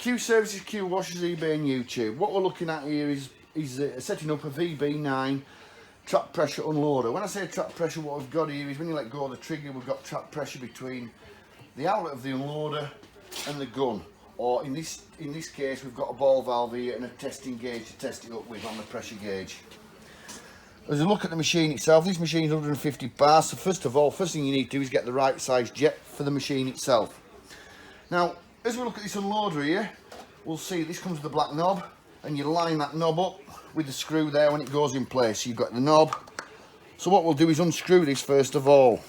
Q Services, Qwashers, eBay and YouTube. What we're looking at here is setting up a VB9 trap pressure unloader. When I say trap pressure, what we've got here is when you let go of the trigger, we've got trap pressure between the outlet of the unloader and the gun. Or in this case, we've got a ball valve here and a testing gauge to test it up with on the pressure gauge. As we look at the machine itself, this machine is 150 bars. So first of all, first thing you need to do is get the right size jet for the machine itself. Now, as we look at this unloader here, we'll see this comes with a black knob, and you line that knob up with the screw there when it goes in place. So you've got the knob. So what we'll do is unscrew this first of all.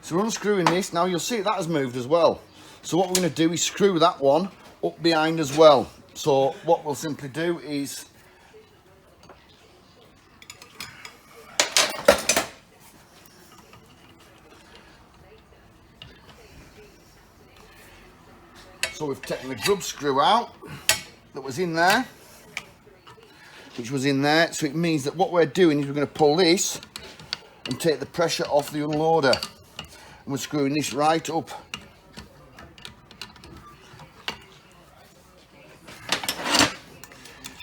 So we're unscrewing this. Now you'll see that has moved as well. So what we're going to do is screw that one up behind as well. So what we'll simply do is we've taken the grub screw out that was in there, which was in there. So it means that what we're doing is we're going to pull this and take the pressure off the unloader. And we're screwing this right up.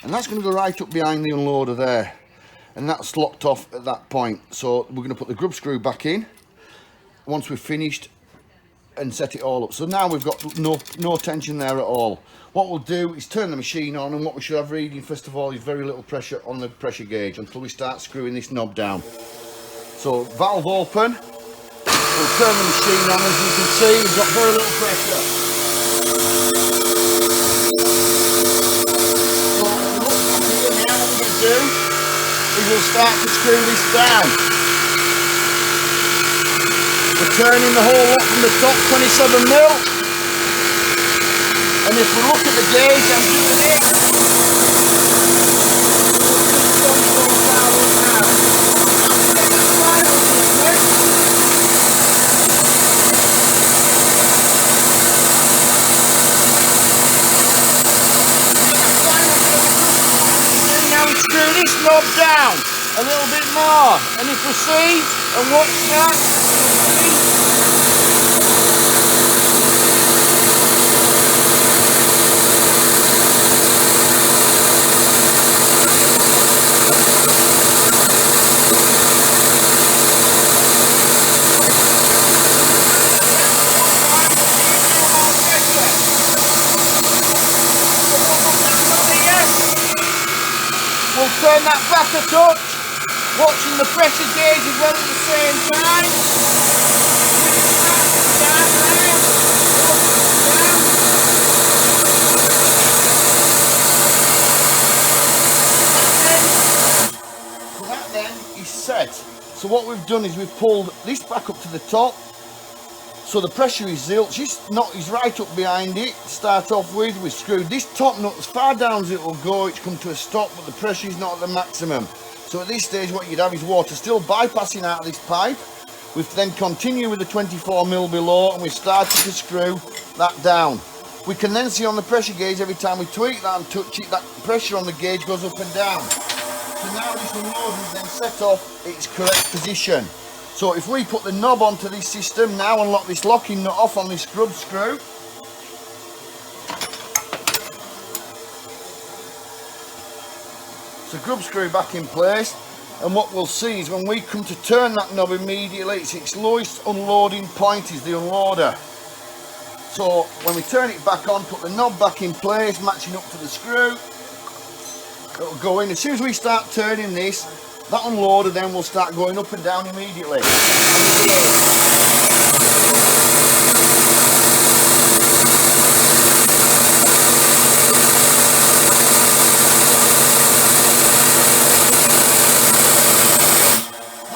And that's going to go right up behind the unloader there. And that's locked off at that point. So we're going to put the grub screw back in once we've finished and set it all up. So now we've got no tension there at all. What we'll do is turn the machine on, and what we should have reading first of all is very little pressure on the pressure gauge until we start screwing this knob down. So valve open, we'll turn the machine on. As you can see, we've got very little pressure. So if you look back here now, what we're going to do is we'll start to screw this down. We're turning the whole lot from the top, 27mm. And if we look at the gauge, I'm doing it. Now we screw this knob down a little bit more. And if we see and watch that, we'll turn that back a touch, watching the pressure gauge as well at the same time. So that then is set. So what we've done is we've pulled this back up to the top. So the pressure is zilch. This nut is right up behind it to start off with. We've screwed this top nut as far down as it will go. It's come to a stop, but the pressure is not at the maximum. So at this stage what you'd have is water still bypassing out of this pipe. We then continue with the 24mm below, and we've started to screw that down. We can then see on the pressure gauge every time we tweak that and touch it, that pressure on the gauge goes up and down. So now this unloader is then set off its correct position. So if we put the knob onto this system now and lock this locking nut off on this grub screw, so grub screw back in place, and what we'll see is when we come to turn that knob immediately, it's its lowest unloading point is the unloader. So when we turn it back on, put the knob back in place, matching up to the screw, it'll go in. As soon as we start turning this, that unloader then will start going up and down immediately. That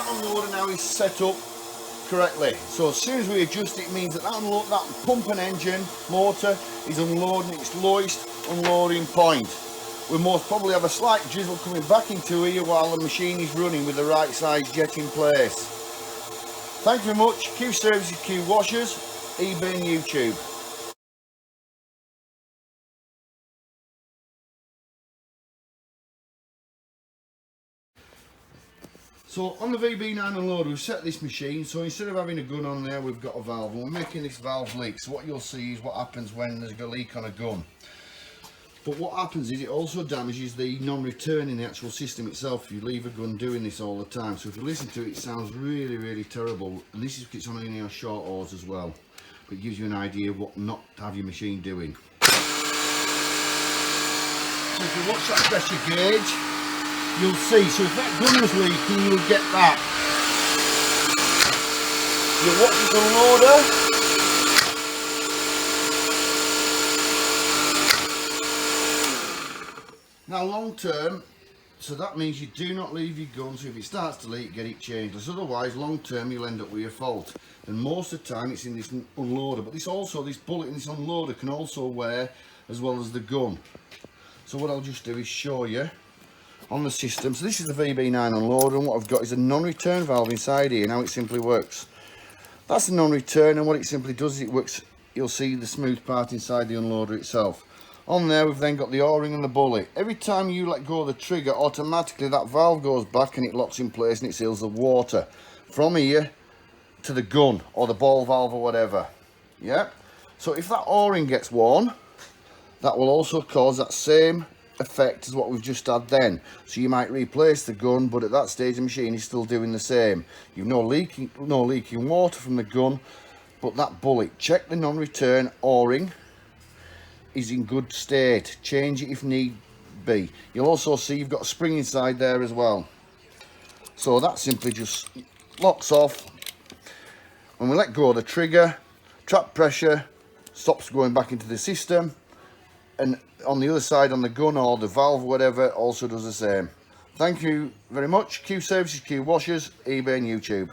unloader now is set up correctly. So as soon as we adjust it, means that that pump and engine motor is unloading its lowest unloading point. We most probably have a slight drizzle coming back into here while the machine is running with the right size jet in place. Thank you very much. Q Services, Qwashers, eBay and YouTube. So on the VB9 unloader we've set this machine, so instead of having a gun on there we've got a valve, and we're making this valve leak. So what you'll see is what happens when there's a leak on a gun. But what happens is it also damages the non-return in the actual system itself if you leave a gun doing this all the time. So if you listen to it, it sounds really terrible, and this is it's on only on short hose as well, but it gives you an idea of what not to have your machine doing. So if you watch that pressure gauge, you'll see, so if that gun was leaking you'll get that. You watch the unloader, now long term, so that means you do not leave your gun, so if it starts to leak get it changed, because otherwise long term you'll end up with a fault. And most of the time it's in this unloader, but this bullet in this unloader can also wear as well as the gun. So what I'll just do is show you on the system. So this is the VB9 unloader, and what I've got is a non-return valve inside here. Now it simply works. That's the non-return, and what it simply does is it works, you'll see the smooth part inside the unloader itself. On there we've then got the O-ring and the bullet. Every time you let go of the trigger, automatically that valve goes back and it locks in place and it seals the water from here to the gun or the ball valve or whatever. Yeah. So if that O-ring gets worn, that will also cause that same effect as what we've just had then. So you might replace the gun, but at that stage the machine is still doing the same. You've no leaking water from the gun, but that bullet, check the non-return O-ring is in good state. Change it if need be. You'll also see you've got a spring inside there as well. So that simply just locks off. When we let go of the trigger, trap pressure stops going back into the system, and on the other side on the gun or the valve or whatever also does the same. Thank you very much. Q Services, Qwashers, eBay and YouTube.